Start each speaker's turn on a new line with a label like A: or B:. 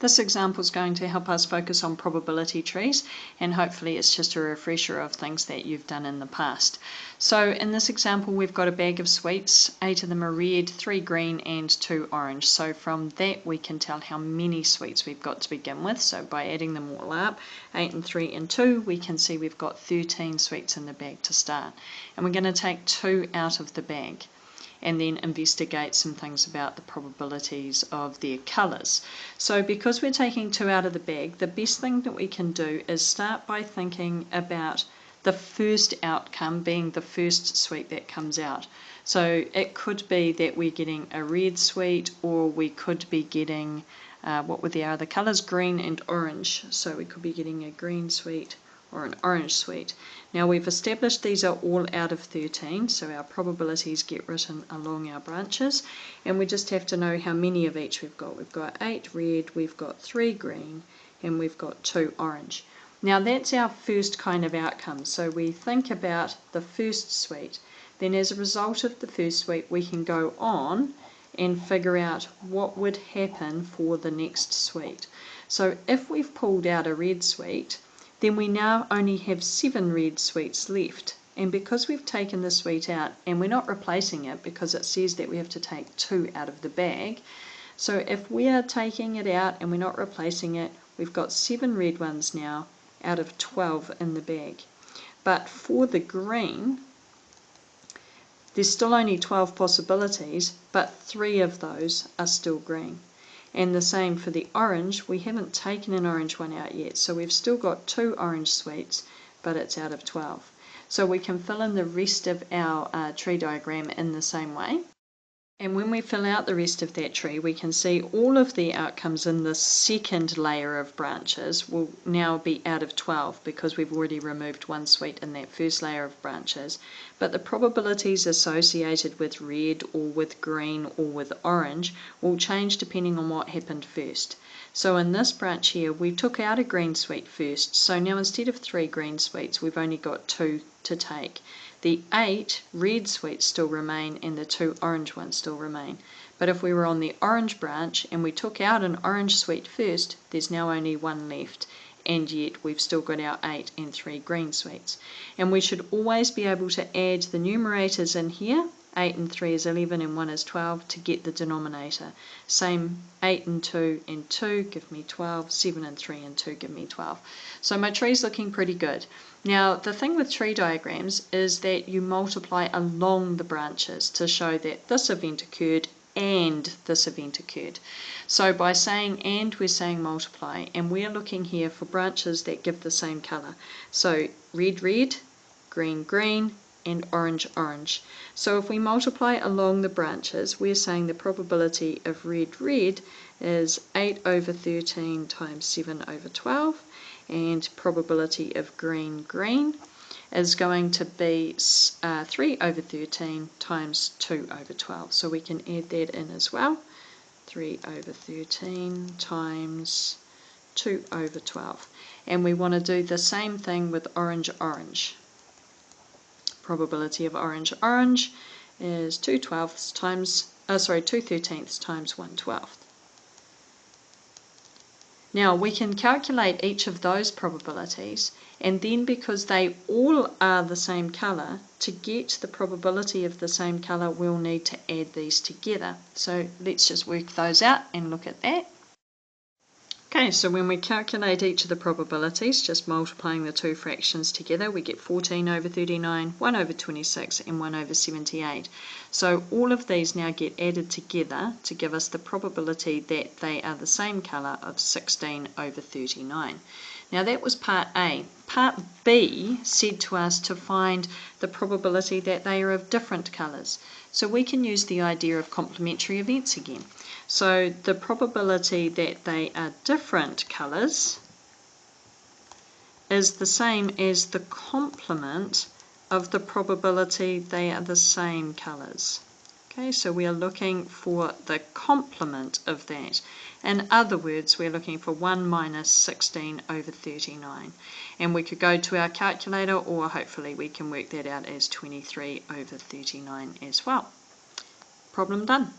A: This example is going to help us focus on probability trees, and hopefully it's just a refresher of things that you've done in the past. So in this example we've got a bag of sweets, 8 of them are red, 3 green and 2 orange. So from that we can tell how many sweets we've got to begin with. So by adding them all up, 8 and 3 and 2, we can see we've got 13 sweets in the bag to start. And we're going to take 2 out of the bag, and then investigate some things about the probabilities of their colours. So because we're taking 2 out of the bag, the best thing that we can do is start by thinking about the first outcome being the first sweet that comes out. So it could be that we're getting a red sweet, or we could be getting, what were the other colours? Green and orange. So we could be getting a green sweet or an orange sweet. Now we've established these are all out of 13, so our probabilities get written along our branches, and we just have to know how many of each we've got. We've got 8 red, we've got 3 green, and we've got 2 orange. Now that's our first kind of outcome, so we think about the first sweet. Then as a result of the first sweet we can go on and figure out what would happen for the next sweet. So if we've pulled out a red sweet, then we now only have 7 red sweets left. And because we've taken the sweet out, and we're not replacing it because it says that we have to take 2 out of the bag, so if we are taking it out and we're not replacing it, we've got 7 red ones now out of 12 in the bag. But for the green, there's still only 12 possibilities, but 3 of those are still green. And the same for the orange, we haven't taken an orange one out yet, so we've still got 2 orange sweets, but it's out of 12. So we can fill in the rest of our tree diagram in the same way. And when we fill out the rest of that tree, we can see all of the outcomes in the second layer of branches will now be out of 12 because we've already removed 1 sweet in that first layer of branches. But the probabilities associated with red or with green or with orange will change depending on what happened first. So in this branch here, we took out a green sweet first, so now instead of 3 green sweets, we've only got 2 to take. The 8 red sweets still remain and the 2 orange ones still remain. But if we were on the orange branch and we took out an orange sweet first, there's now only 1 left, and yet we've still got our 8 and 3 green sweets. And we should always be able to add the numerators in here. 8 and 3 is 11 and 1 is 12 to get the denominator. Same, 8 and 2 and 2 give me 12, 7 and 3 and 2 give me 12. So my tree's looking pretty good. Now the thing with tree diagrams is that you multiply along the branches to show that this event occurred and this event occurred. So by saying and, we're saying multiply, and we're looking here for branches that give the same colour. So red, red, green, green, and orange, orange. So if we multiply along the branches, we're saying the probability of red, red is 8 over 13 times 7 over 12, and probability of green, green is going to be 3 over 13 times 2 over 12. So we can add that in as well. 3 over 13 times 2 over 12. And we want to do the same thing with orange, orange. Probability of orange, orange is 2 13ths times 1 12th. Now we can calculate each of those probabilities, and then because they all are the same colour, to get the probability of the same colour we'll need to add these together. So let's just work those out and look at that. Okay, so when we calculate each of the probabilities, just multiplying the 2 fractions together, we get 14 over 39, 1 over 26, and 1 over 78. So all of these now get added together to give us the probability that they are the same colour of 16 over 39. Now that was part A. Part B said to us to find the probability that they are of different colours. So we can use the idea of complementary events again. So the probability that they are different colours is the same as the complement of the probability they are the same colours. Okay, so we are looking for the complement of that. In other words, we're looking for 1 minus 16 over 39. And we could go to our calculator, or hopefully we can work that out as 23 over 39 as well. Problem done.